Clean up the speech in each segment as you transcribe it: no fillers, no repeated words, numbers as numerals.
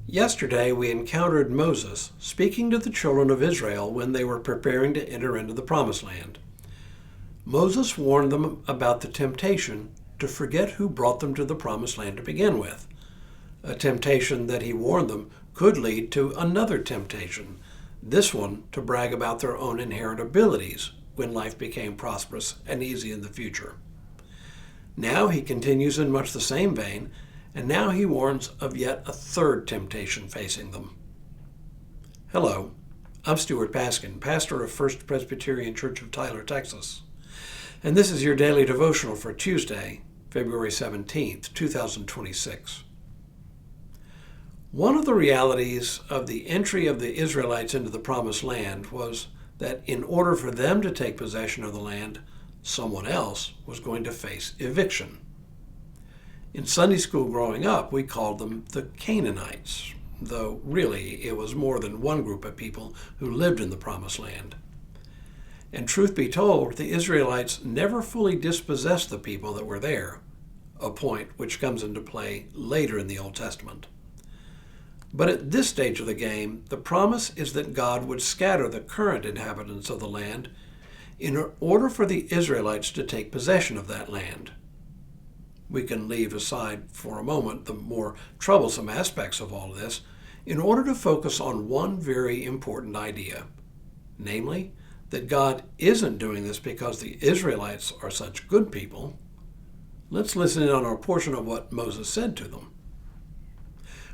Yesterday we encountered Moses speaking to the children of Israel when they were preparing to enter into the Promised Land. Moses warned them about the temptation to forget who brought them to the Promised Land to begin with, a temptation that he warned them could lead to another temptation, this one to brag about their own inherent abilities when life became prosperous and easy in the future. Now he continues in much the same vein, and now he warns of yet a third temptation facing them. Hello, I'm Stuart Paskin, pastor of First Presbyterian Church of Tyler, Texas, and this is your daily devotional for Tuesday, February 17th, 2026. One of the realities of the entry of the Israelites into the Promised Land was that in order for them to take possession of the land, someone else was going to face eviction. In Sunday school growing up, we called them the Canaanites, though really it was more than one group of people who lived in the Promised Land. And truth be told, the Israelites never fully dispossessed the people that were there, a point which comes into play later in the Old Testament. But at this stage of the game, the promise is that God would scatter the current inhabitants of the land in order for the Israelites to take possession of that land. We can leave aside for a moment the more troublesome aspects of all this in order to focus on one very important idea, namely, that God isn't doing this because the Israelites are such good people. Let's listen in on a portion of what Moses said to them.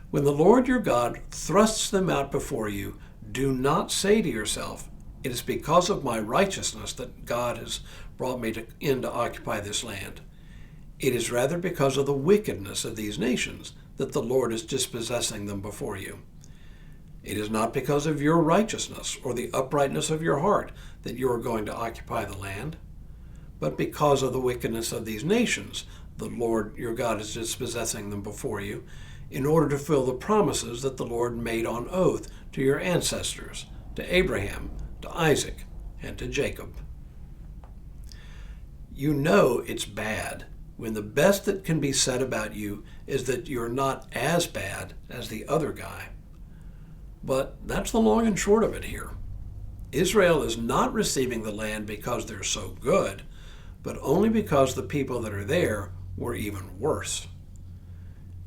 When the Lord your God thrusts them out before you, do not say to yourself, "It is because of my righteousness that God has brought me in to occupy this land." It is rather because of the wickedness of these nations that the Lord is dispossessing them before you. It is not because of your righteousness or the uprightness of your heart that you are going to occupy the land, but because of the wickedness of these nations, the Lord your God is dispossessing them before you in order to fulfill the promises that the Lord made on oath to your ancestors, to Abraham, to Isaac, and to Jacob. You know it's bad when the best that can be said about you is that you're not as bad as the other guy. But that's the long and short of it here. Israel is not receiving the land because they're so good, but only because the people that are there were even worse.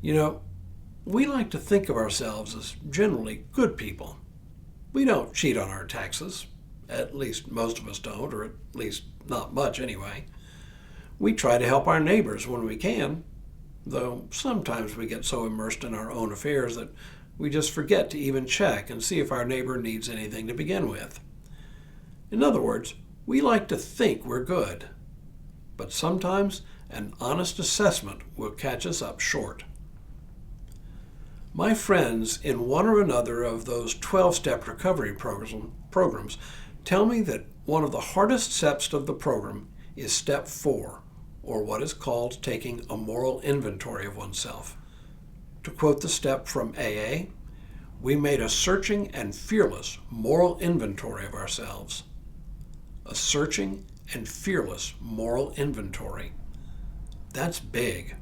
You know, we like to think of ourselves as generally good people. We don't cheat on our taxes. At least most of us don't, or at least not much anyway. We try to help our neighbors when we can, though sometimes we get so immersed in our own affairs that we just forget to even check and see if our neighbor needs anything to begin with. In other words, we like to think we're good, but sometimes an honest assessment will catch us up short. My friends in one or another of those 12-step recovery programs tell me that one of the hardest steps of the program is step 4, or what is called taking a moral inventory of oneself. To quote the step from AA, we made a searching and fearless moral inventory of ourselves. A searching and fearless moral inventory. That's big.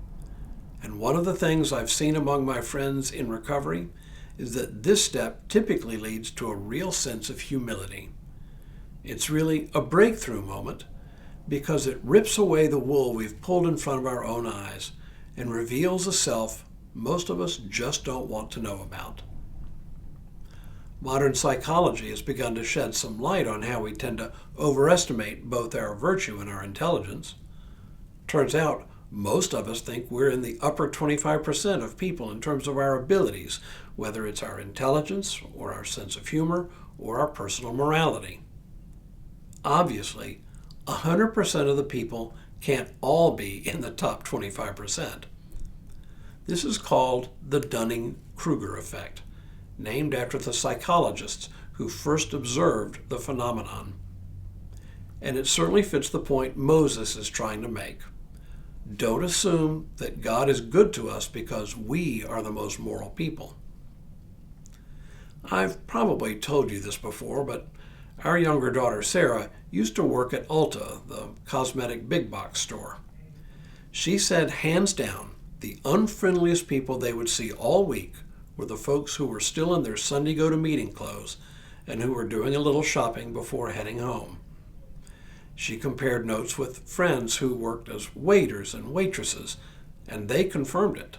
And one of the things I've seen among my friends in recovery is that this step typically leads to a real sense of humility. It's really a breakthrough moment because it rips away the wool we've pulled in front of our own eyes and reveals a self most of us just don't want to know about. Modern psychology has begun to shed some light on how we tend to overestimate both our virtue and our intelligence. Turns out, most of us think we're in the upper 25% of people in terms of our abilities, whether it's our intelligence or our sense of humor or our personal morality. Obviously, 100% of the people can't all be in the top 25%. This is called the Dunning-Kruger effect, named after the psychologists who first observed the phenomenon. And it certainly fits the point Moses is trying to make. Don't assume that God is good to us because we are the most moral people. I've probably told you this before, but our younger daughter Sarah used to work at Ulta, the cosmetic big box store. She said hands down, the unfriendliest people they would see all week were the folks who were still in their Sunday go-to-meeting clothes and who were doing a little shopping before heading home. She compared notes with friends who worked as waiters and waitresses, and they confirmed it.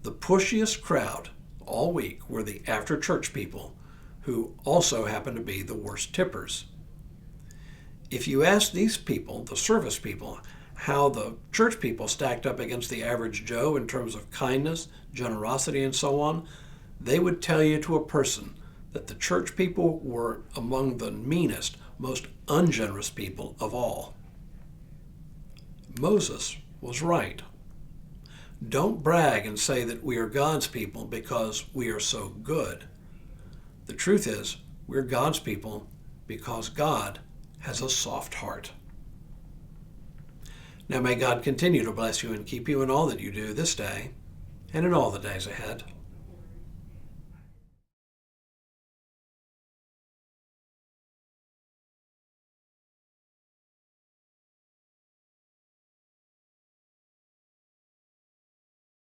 The pushiest crowd all week were the after-church people, who also happened to be the worst tippers. If you ask these people, the service people, how the church people stacked up against the average Joe in terms of kindness, generosity, and so on, they would tell you to a person that the church people were among the meanest, most ungenerous people of all. Moses was right. Don't brag and say that we are God's people because we are so good. The truth is, we're God's people because God has a soft heart. Now may God continue to bless you and keep you in all that you do this day and in all the days ahead.